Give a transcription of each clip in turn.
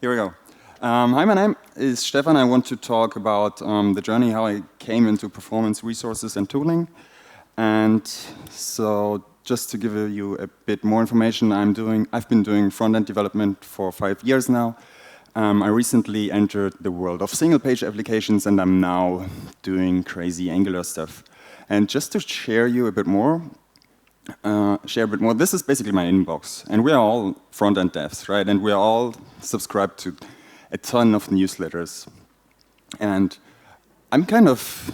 Here we go. Hi, my name is Stefan. I want to talk about the journey, how I came into performance resources and tooling. And so just to give you a bit more information, I've been doing front-end development for 5 years now. I recently entered the world of single-page applications, and I'm now doing crazy Angular stuff. And just to share a bit more, this is basically my inbox. And we are all front-end devs, right? And we are all subscribed to a ton of newsletters. And I'm kind of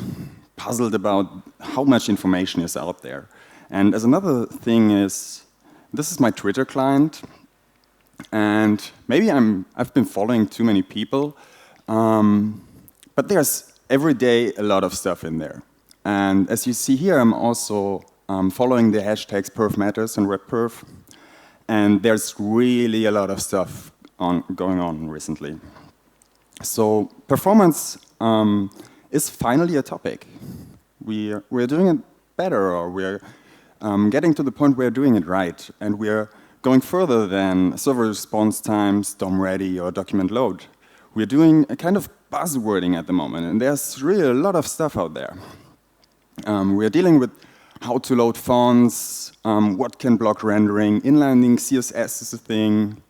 puzzled about how much information is out there. And as another thing is, this is my Twitter client. And maybe I've been following too many people, but there's every day a lot of stuff in there. And as you see here, I'm also following the hashtags perf matters and webperf. And there's really a lot of stuff going on recently. So performance is finally a topic. We're doing it better, or we're getting to the point where we're doing it right. And we're going further than server response times, DOM ready, or document load. We're doing a kind of buzzwording at the moment, and there's really a lot of stuff out there. We're dealing with how to load fonts, what can block rendering, inlining CSS is a thing,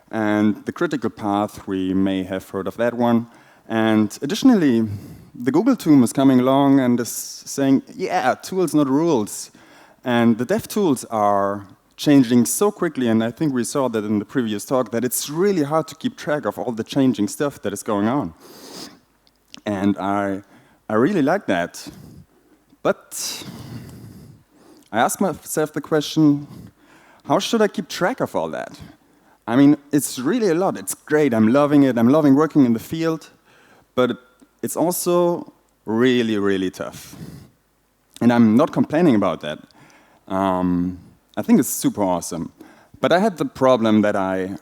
and the critical path, we may have heard of that one. And additionally, the Google tool is coming along and is saying, yeah, tools, not rules. And the dev tools are changing so quickly, and I think we saw that in the previous talk, that it's really hard to keep track of all the changing stuff that is going on. And I really like that. But I ask myself the question, how should I keep track of all that? I mean, it's really a lot. It's great. I'm loving it. I'm loving working in the field. But it's also really, really tough. And I'm not complaining about that. I think it's super awesome. But I had the problem that I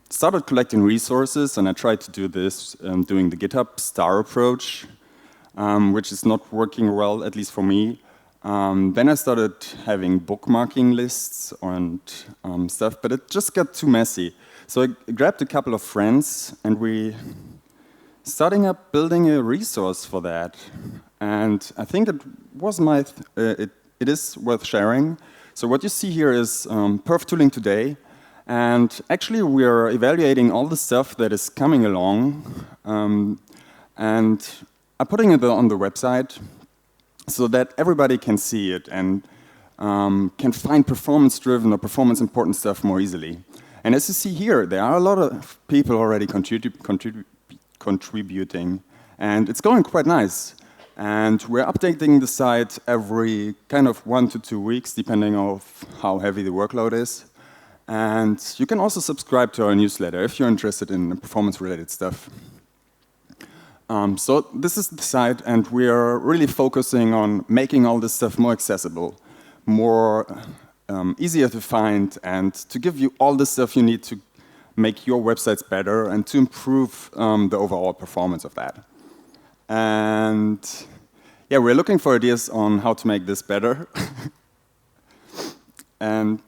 started collecting resources, and I tried to do this doing the GitHub star approach, which is not working well, at least for me. Then I started having bookmarking lists and stuff, but it just got too messy. So I grabbed a couple of friends, and we starting up building a resource for that. And I think it was it is worth sharing. So what you see here is perf tooling today, and actually we are evaluating all the stuff that is coming along, and I'm putting it on the website so that everybody can see it and can find performance-driven or performance-important stuff more easily. And as you see here, there are a lot of people already contributing, and it's going quite nice. And we're updating the site every kind of 1 to 2 weeks, depending on how heavy the workload is. And you can also subscribe to our newsletter if you're interested in performance-related stuff. So this is the site, and we are really focusing on making all this stuff more accessible, more easier to find, and to give you all the stuff you need to make your websites better and to improve the overall performance of that. And yeah, we're looking for ideas on how to make this better. And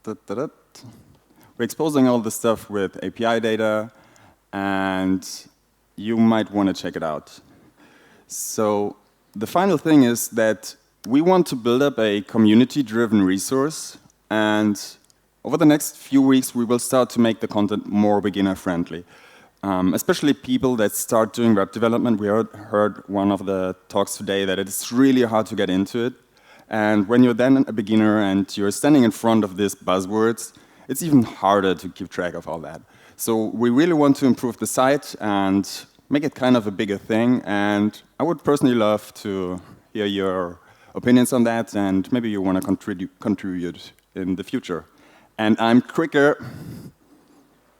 we're exposing all this stuff with API data, and you might want to check it out. So the final thing is that we want to build up a community-driven resource, and over the next few weeks, we will start to make the content more beginner-friendly. Especially people that start doing web development. We heard one of the talks today that it's really hard to get into it. And when you're then a beginner and you're standing in front of these buzzwords, it's even harder to keep track of all that. So we really want to improve the site and make it kind of a bigger thing. And I would personally love to hear your opinions on that, and maybe you want to contribute in the future. And I'm quicker.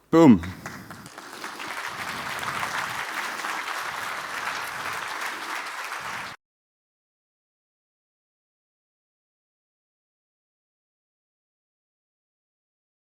Boom.